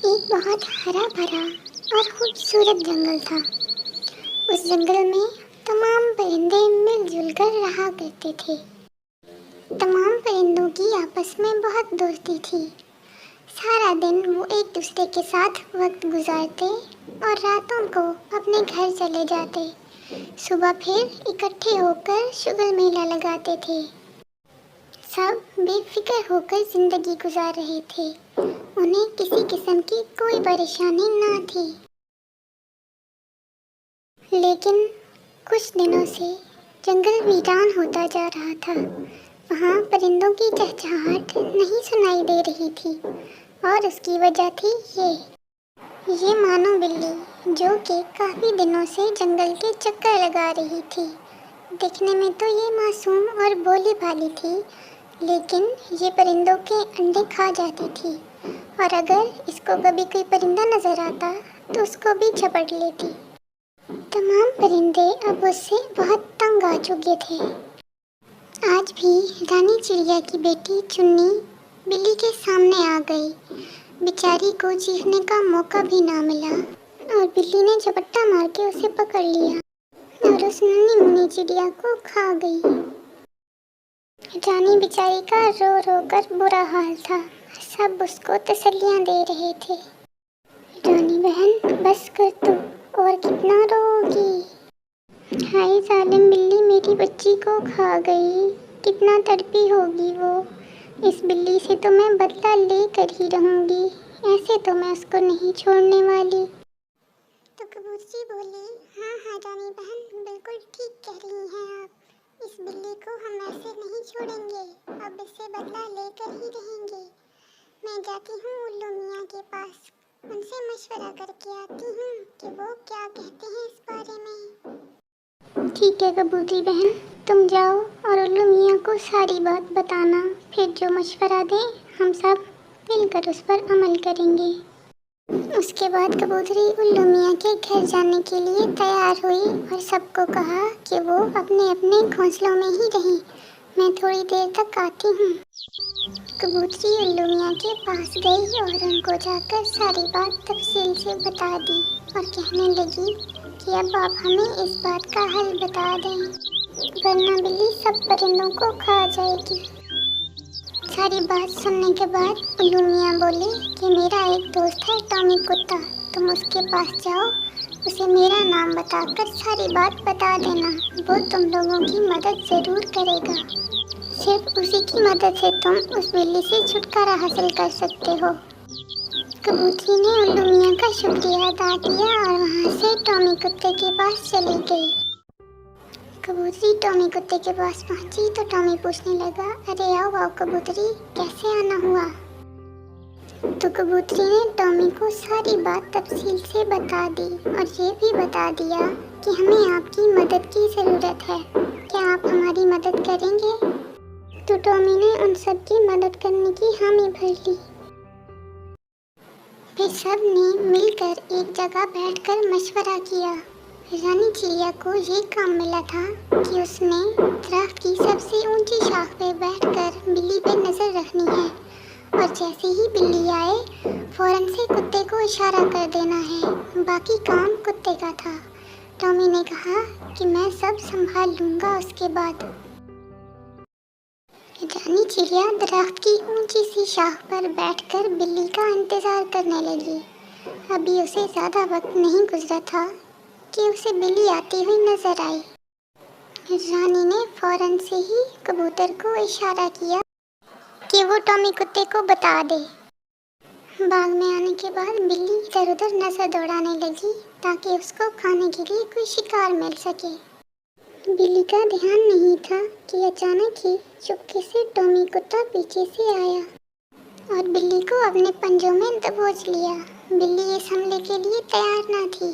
एक बहुत हरा भरा और खूबसूरत जंगल था। उस जंगल में तमाम परिंदे मिलजुल कर रहा करते थे। तमाम परिंदों की आपस में बहुत दोस्ती थी। सारा दिन वो एक दूसरे के साथ वक्त गुजारते और रातों को अपने घर चले जाते। सुबह फिर इकट्ठे होकर शुगल मेला लगाते थे। सब बेफिक्र होकर जिंदगी गुजार रहे थे। उन्हें किसी किस्म की कोई परेशानी ना थी। लेकिन कुछ दिनों से जंगल वीरान होता जा रहा था। वहाँ परिंदों की चहचहाहट नहीं सुनाई दे रही थी और उसकी वजह थी ये मानो बिल्ली जो कि काफ़ी दिनों से जंगल के चक्कर लगा रही थी। दिखने में तो ये मासूम और भोली भाली थी, लेकिन ये परिंदों के अंडे खा जाती थी और अगर इसको कभी कोई परिंदा नजर आता तो उसको भी झपट लेती। तमाम परिंदे अब उससे बहुत तंग आ चुके थे। आज भी रानी चिड़िया की बेटी चुन्नी बिल्ली के सामने आ गई। बेचारी को चीखने का मौका भी ना मिला और बिल्ली ने झपट्टा मार के उसे पकड़ लिया और उस नन्ही मुन्नी चिड़िया को खा गई। रानी बेचारी का रो रो कर बुरा हाल था। सब उसको तसल्लियां दे रहे थे। रानी बहन बस कर तू, और कितना रोगी। हाय जालिम बिल्ली मेरी बच्ची को खा गई। कितना तड़पी होगी वो। इस बिल्ली से तो मैं बदला लेकर ही रहूंगी। ऐसे तो मैं उसको नहीं छोड़ने वाली। तो कबूतरी बोली, हाँ रानी बहन, बिल्कुल ठीक कह रही हैं आप। इस बिल्ली को हम ऐसे नहीं छोड़ेंगे। अब इससे बदला लेकर ही रहेंगे। मैं जाती हूँ उल्लू मियाँ के पास, उनसे मशवरा करके आती हूँ कि वो क्या कहते हैं इस बारे में। ठीक है कबूतरी बहन, तुम जाओ और उल्लू मियाँ को सारी बात बताना। फिर जो मशवरा दें हम सब मिलकर उस पर अमल करेंगे। उसके बाद कबूतरी उल्लू मियाँ के घर जाने के लिए तैयार हुई और सबको कहा कि वो अपने अपने घोंसलों में ही रहें। मैं थोड़ी देर तक आती हूँ। कबूतरी उल्लू मियाँ के पास गई और उनको जाकर सारी बात तफसील से बता दी और कहने लगी कि अब आप हमें इस बात का हल बता दें, वरना बिल्ली सब परिंदों को खा जाएगी। सारी बात सुनने के बाद उल्लू मियाँ बोले कि मेरा एक दोस्त है टॉमी कुत्ता, तुम उसके पास जाओ, उसे मेरा नाम बताकर सारी बात बता देना। वो तुम लोगों की मदद ज़रूर करेगा। सिर्फ उसी की मदद से तुम उस बिल्ली से छुटकारा हासिल कर सकते हो। कबूतरी ने उल्लू मियाँ का शुक्रिया अदा किया और वहाँ से टॉमी कुत्ते के पास चली गई। कबूतरी टॉमी कुत्ते के पास पहुंची तो टॉमी पूछने लगा, अरे आओ आओ कबूतरी, कैसे आना हुआ। तो कबूतरी ने टॉमी को सारी बात तफसील से बता दी और ये भी बता दिया कि हमें आपकी मदद की ज़रूरत है। क्या आप हमारी मदद करेंगे? तो टॉमी ने उन सब की मदद करने की हामी भर ली। फिर सब ने मिलकर एक जगह बैठकर मशवरा किया। रानी चिड़िया को ये काम मिला था कि उसने दरख्त की सबसे ऊंची शाख पे बैठकर बिल्ली पे नज़र रखनी है और जैसे ही बिल्ली आए फौरन से कुत्ते को इशारा कर देना है। बाकी काम कुत्ते का था। टॉमी ने कहा कि मैं सब संभाल लूँगा। उसके बाद रानी चिड़िया दरख्त की ऊंची सी शाख पर बैठकर बिल्ली का इंतज़ार करने लगी। अभी उसे ज़्यादा वक्त नहीं गुजरा था कि उसे बिल्ली आती हुई नजर आई। रानी ने फौरन से ही कबूतर को इशारा किया कि वो टॉमी कुत्ते को बता दे। बाग में आने के बाद बिल्ली इधर उधर नजर दौड़ाने लगी ताकि उसको खाने के लिए कोई शिकार मिल सके। बिल्ली का ध्यान नहीं था कि अचानक ही चुपके से टॉमी कुत्ता पीछे से आया और बिल्ली को अपने पंजों में दबोच लिया। बिल्ली इस हमले के लिए तैयार न थी।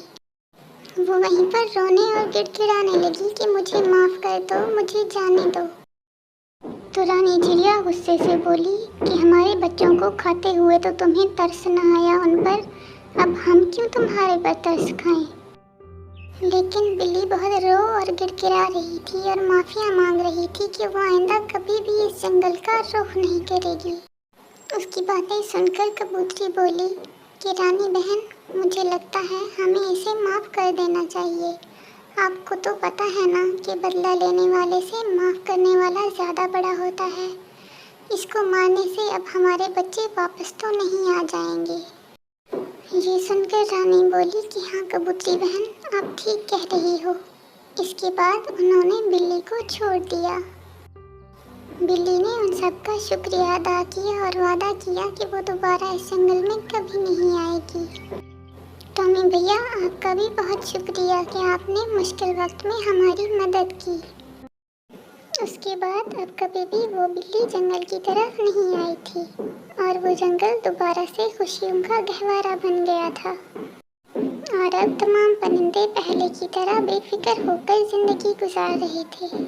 वो वहीं पर रोने और गिड़गिड़ाने लगी कि मुझे माफ़ कर दो, मुझे जाने दो। तो रानी चिड़िया गुस्से से बोली कि हमारे बच्चों को खाते हुए तो तुम्हें तरस न आया उन पर, अब हम क्यों तुम्हारे पर तरस खाएं। लेकिन बिल्ली बहुत रो और गिड़गिड़ा रही थी और माफ़िया मांग रही थी कि वो आइंदा कभी भी इस जंगल का रुख नहीं करेगी। उसकी बातें सुनकर कबूतरी बोली, कि रानी बहन, मुझे लगता है हमें इसे माफ़ कर देना चाहिए। आपको तो पता है ना कि बदला लेने वाले से माफ़ करने वाला ज़्यादा बड़ा होता है। इसको मारने से अब हमारे बच्चे वापस तो नहीं आ जाएंगे। ये सुनकर रानी बोली कि हाँ कबूतरी बहन, आप ठीक कह रही हो। इसके बाद उन्होंने बिल्ली को छोड़ दिया। बिल्ली ने उन सबका शुक्रिया अदा किया और वादा किया कि वो दोबारा इस जंगल में कभी नहीं आएगी। टॉमी भैया, आपका भी बहुत शुक्रिया कि आपने मुश्किल वक्त में हमारी मदद की। उसके बाद अब कभी भी वो बिल्ली जंगल की तरफ नहीं आई थी और वो जंगल दोबारा से खुशियों का गहवारा बन गया था। और अब तमाम परिंदे पहले की तरह बेफिक्र होकर जिंदगी गुजार रहे थे।